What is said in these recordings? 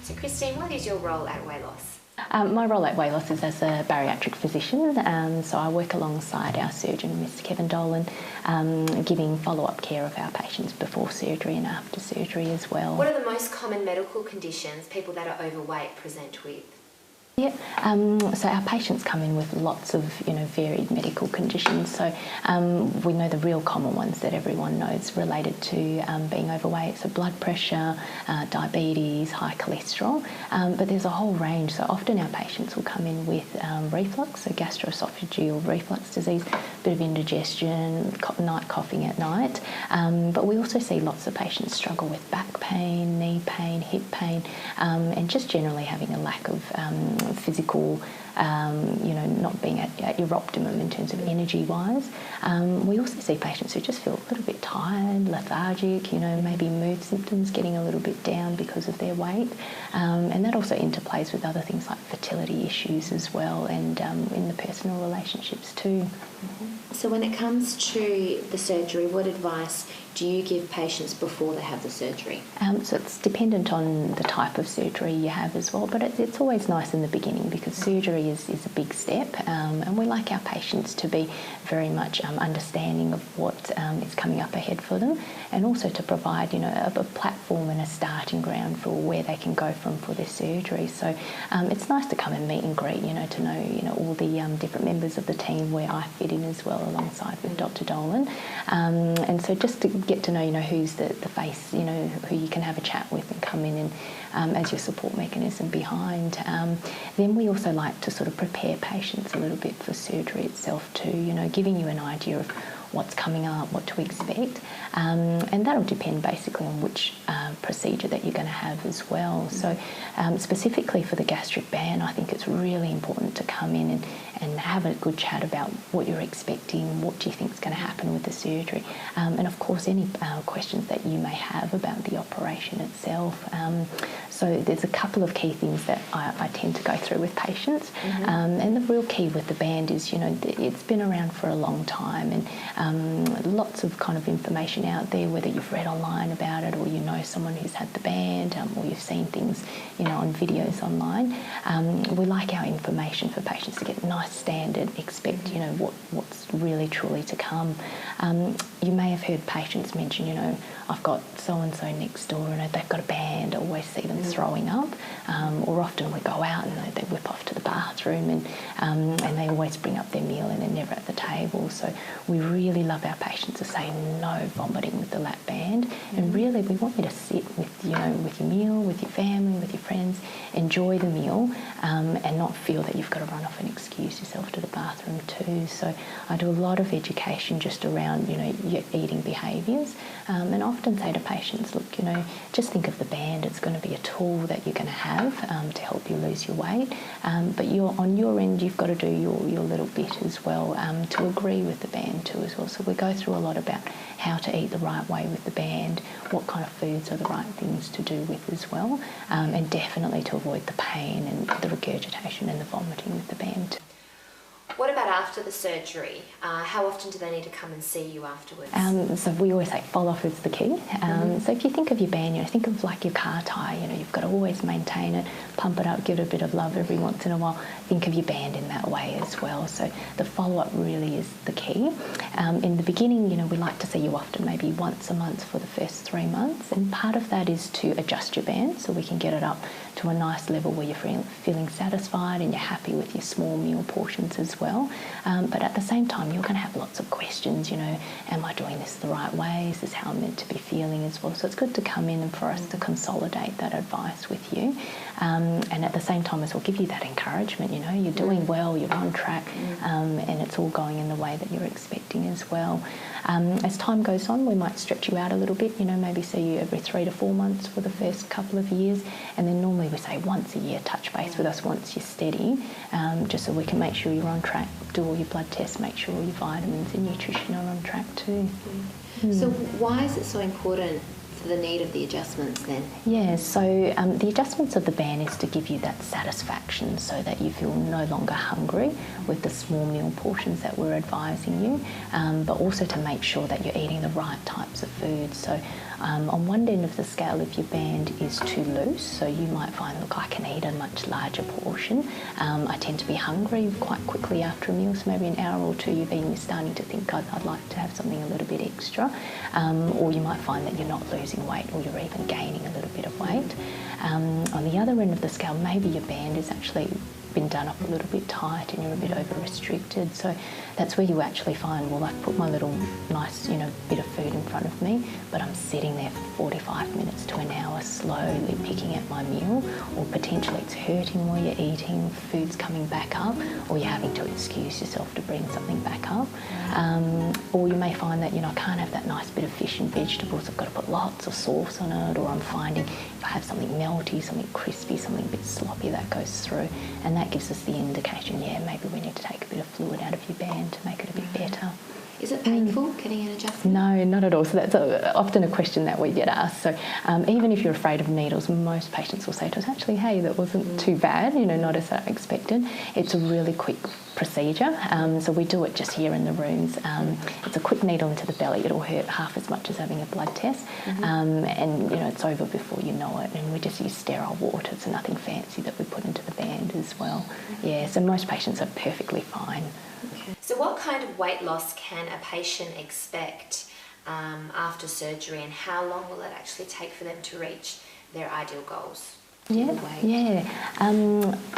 So Christine, what is your role at WALOS? My role at WALOS is as a bariatric physician, so I work alongside our surgeon, Mr Kevin Dolan, giving follow-up care of our patients before surgery and after surgery as well. What are the most common medical conditions people that are overweight present with? Yeah, so our patients come in with lots of, varied medical conditions. So we know the real common ones that everyone knows related to being overweight. So blood pressure, diabetes, high cholesterol, but there's a whole range. So often our patients will come in with reflux, so gastroesophageal reflux disease, a bit of indigestion, night coughing at night. But we also see lots of patients struggle with back pain, knee pain, hip pain, and just generally having a lack of physical, not being at your optimum in terms of energy-wise. We also see patients who just feel a little bit tired, lethargic, maybe mood symptoms getting a little bit down because of their weight. And that also interplays with other things like fertility issues as well, and in the personal relationships too. So when it comes to the surgery, what advice do you give patients before they have the surgery? So it's dependent on the type of surgery you have as well, but it's always nice in the beginning because surgery is a big step, and we like our patients to be very much understanding of what is coming up ahead for them, and also to provide a platform and a starting ground for where they can go from for their surgery. So it's nice to come and meet and greet, to know all the different members of the team where I fit in as well, alongside with Dr Dolan, and so just to get to know who's the face, who you can have a chat with and come in and as your support mechanism behind. Then we also like to sort of prepare patients a little bit for surgery itself too, giving you an idea of what's coming up, what to expect, and that'll depend basically on which procedure that you're going to have as well. So specifically for the gastric band, I think it's really important to come in and have a good chat about what you're expecting, what do you think is going to happen with the surgery, and of course any questions that you may have about the operation itself. So there's a couple of key things that I tend to go through with patients, and the real key with the band is, it's been around for a long time, and lots of kind of information out there, whether you've read online about it or someone who's had the band, or you've seen things, on videos online. We like our information for patients to get nice standard, expect, what's really truly to come. You may have heard patients mention, I've got so-and-so next door and they've got a band, I always see them throwing up, or often we go out and they whip off to the bathroom and they always bring up their meal and they're never at the table. So we really love our patients to say no vomiting with the lap band, and really we want you to sit with, with your meal, with your family, with your friends, enjoy the meal, and not feel that you've got to run off and excuse yourself to the bathroom too. So I do a lot of education just around, your eating behaviours, and often say to patients, look, just think of the band. It's going to be a tool that you're going to have to help you lose your weight, but on your end, you've got to do your little bit as well to agree with the band too as well. So we go through a lot about how to eat the right way with the band, what kind of foods are the right things to do with as well, and definitely to avoid the pain and the regurgitation and the vomiting with the band. What about after the surgery? How often do they need to come and see you afterwards? So we always say follow-up is the key. So if you think of your band, think of like your car tyre, you've got to always maintain it, pump it up, give it a bit of love every once in a while. Think of your band in that way as well. So the follow-up really is the key. In the beginning, we like to see you often, maybe once a month for the first 3 months, and part of that is to adjust your band so we can get it up to a nice level where you're feeling satisfied and you're happy with your small meal portions as well. But at the same time, you're going to have lots of questions, am I doing this the right way? Is this how I'm meant to be feeling as well? So it's good to come in and for us to consolidate that advice with you. And at the same time as well, give you that encouragement, you're doing well, you're on track, and it's all going in the way that you're expecting as well. As time goes on, we might stretch you out a little bit, maybe see you every 3 to 4 months for the first couple of years, and then normally we say once a year touch base with us once you're steady, just so we can make sure you're on track, do all your blood tests, make sure all your vitamins and nutrition are on track too. So why is it so important the need of the adjustments then? Yeah, so the adjustments of the band is to give you that satisfaction so that you feel no longer hungry with the small meal portions that we're advising you, but also to make sure that you're eating the right types of foods. So on one end of the scale, if your band is too loose, so you might find, look, I can eat a much larger portion. I tend to be hungry quite quickly after a meal, so maybe an hour or two you've eaten, you're starting to think, I'd like to have something a little bit extra. Or you might find that you're not losing weight, or you're even gaining a little bit of weight. On the other end of the scale, maybe your band is actually been done up a little bit tight and you're a bit over restricted, so that's where you actually find, well, I've put my little nice bit of food in front of me, but I'm sitting there for 45 minutes to an hour slowly picking at my meal, or potentially it's hurting while you're eating, food's coming back up, or you're having to excuse yourself to bring something back up. Or you may find that I can't have that nice bit of fish and vegetables, I've got to put lots of sauce on it, or I'm finding if I have something melty, something crispy, something a bit sloppy, that goes through, and that gives us the indication, maybe we need to take a bit of fluid out of your band to make it a bit better. Is it painful getting an adjustment? No, not at all. So that's often a question that we get asked. So even if you're afraid of needles, most patients will say to us, actually, hey, that wasn't too bad, not as I expected. It's a really quick procedure. So we do it just here in the rooms. It's a quick needle into the belly. It'll hurt half as much as having a blood test. And, it's over before you know it. And we just use sterile water. It's nothing fancy that we put into the band as well. Yeah, so most patients are perfectly fine. So what kind of weight loss can a patient expect after surgery, and how long will it actually take for them to reach their ideal goals?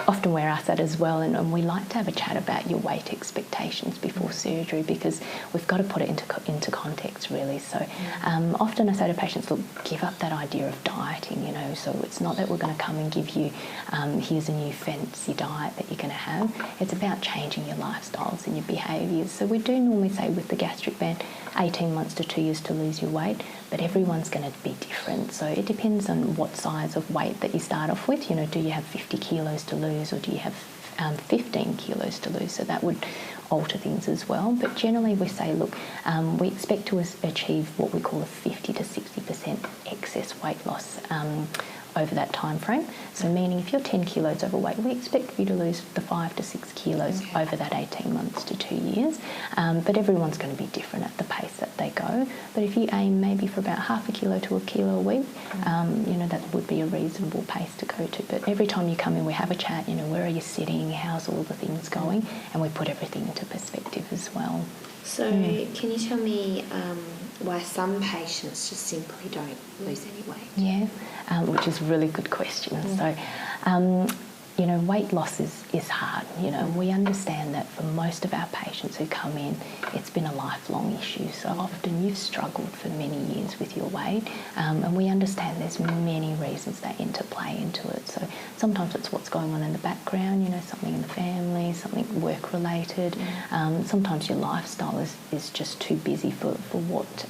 Often we're asked that as well, and we like to have a chat about your weight expectations before surgery, because we've got to put it into context really. So often I say to patients, look, give up that idea of dieting, so it's not that we're going to come and give you here's a new fancy diet that you're going to have. It's about changing your lifestyles and your behaviours. So we do normally say with the gastric band 18 months to 2 years to lose your weight, but everyone's going to be different. So it depends on what size of weight that you start off with. Do you have 50 kilos to lose, or do you have 15 kilos to lose? So that would alter things as well. But generally we say, look, we expect to achieve what we call a 50 to 60% excess weight loss over that time frame. So meaning if you're 10 kilos overweight, we expect you to lose the 5 to 6 kilos over that 18 months to 2 years. But everyone's going to be different at the pace that they go. But if you aim maybe for about half a kilo to a kilo a week, that would be a reasonable pace to go to. But every time you come in, we have a chat, where are you sitting, how's all the things going, and we put everything into perspective as well. So can you tell me why some patients just simply don't lose any weight? Yeah, which is a really good question. So, weight loss is hard. We understand that for most of our patients who come in, it's been a lifelong issue. So often you've struggled for many years with your weight, and we understand there's many reasons that interplay into it. So sometimes it's what's going on in the background, something in the family, something work-related. Sometimes your lifestyle is just too busy for what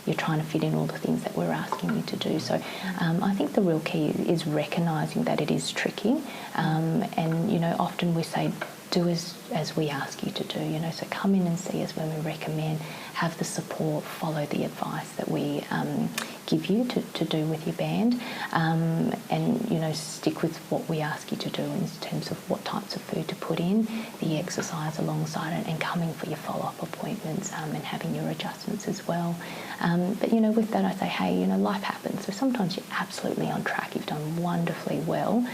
you're trying to fit in all the things that we're asking you to do. So I think the real key is recognising that it is tricky, and often we say do as we ask you to do, so come in and see us when we recommend, have the support, follow the advice that we give you to do with your band, and stick with what we ask you to do in terms of what types of food to put in, the exercise alongside it, and coming for your follow-up appointments, and having your adjustments as well. But with that I say, hey, life happens. So sometimes you're absolutely on track, you've done wonderfully well,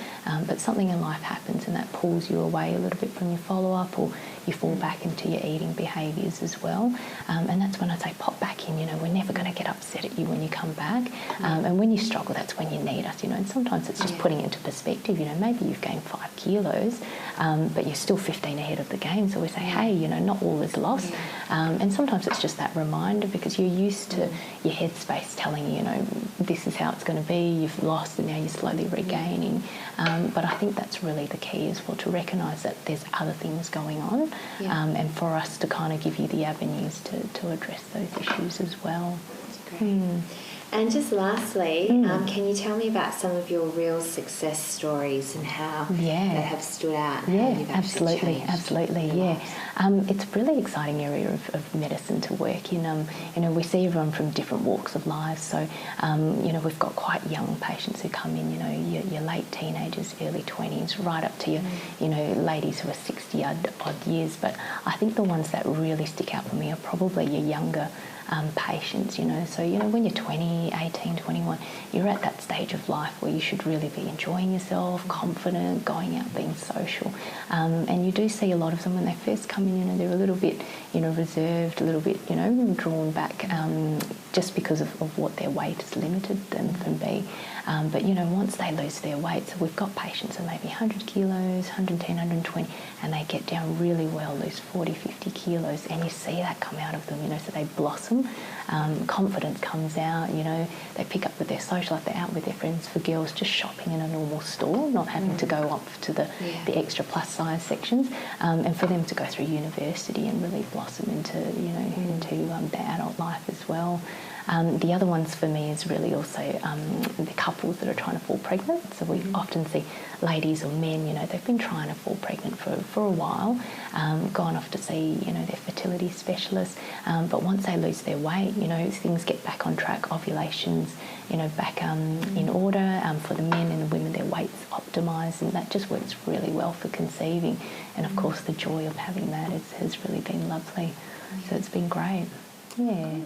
but something in life happens and that pulls you away a little bit from your follow-up, or you fall back into your eating behaviours as well. And that's when I say pop back in, we're never going to get upset at you when you come back. And when you struggle, that's when you need us, and sometimes it's just putting it into perspective. Maybe you've gained 5 kilos, but you're still 15 ahead of the game. So we say, hey, not all is lost. And sometimes it's just that reminder, because you're used to your headspace telling you, this is how it's going to be, you've lost and now you're slowly regaining. But I think that's really the key as well, to recognise that there's other things going on, and for us to kind of give you the avenues to address those issues as well. That's great. And just lastly, can you tell me about some of your real success stories and how they have stood out? And how you've absolutely. lives? It's a really exciting area of medicine to work in. You know, we see everyone from different walks of life. So, you know, we've got quite young patients who come in. You know, your late teenagers, early 20s, right up to your, you know, ladies who are 60 odd years. But I think the ones that really stick out for me are probably your younger patients, you know. So, you know, when you're 20, 18, 21, you're at that stage of life where you should really be enjoying yourself, confident, going out, being social. And you do see a lot of them when they first come in, you know, they're a little bit, you know, reserved, a little bit, you know, drawn back just because of what their weight has limited them from being. But, you know, once they lose their weight, so we've got patients of maybe 100 kilos, 110, 120, and they get down really well, lose 40, 50 kilos, and you see that come out of them, you know, so they blossom. Confidence comes out, you know, they pick up with their social life, they're out with their friends. For girls, just shopping in a normal store, not having to go up to the extra plus size sections, and for them to go through university and really blossom into, you know, into the adult life as well. The other ones for me is really also the couples that are trying to fall pregnant. So we often see ladies or men, you know, they've been trying to fall pregnant for a while, gone off to see, you know, their fertility specialist, but once they lose their weight, you know, things get back on track, ovulations, you know, back in order. For the men and the women, their weight's optimised, and that just works really well for conceiving. And of course, the joy of having that has really been lovely. So it's been great. Yeah.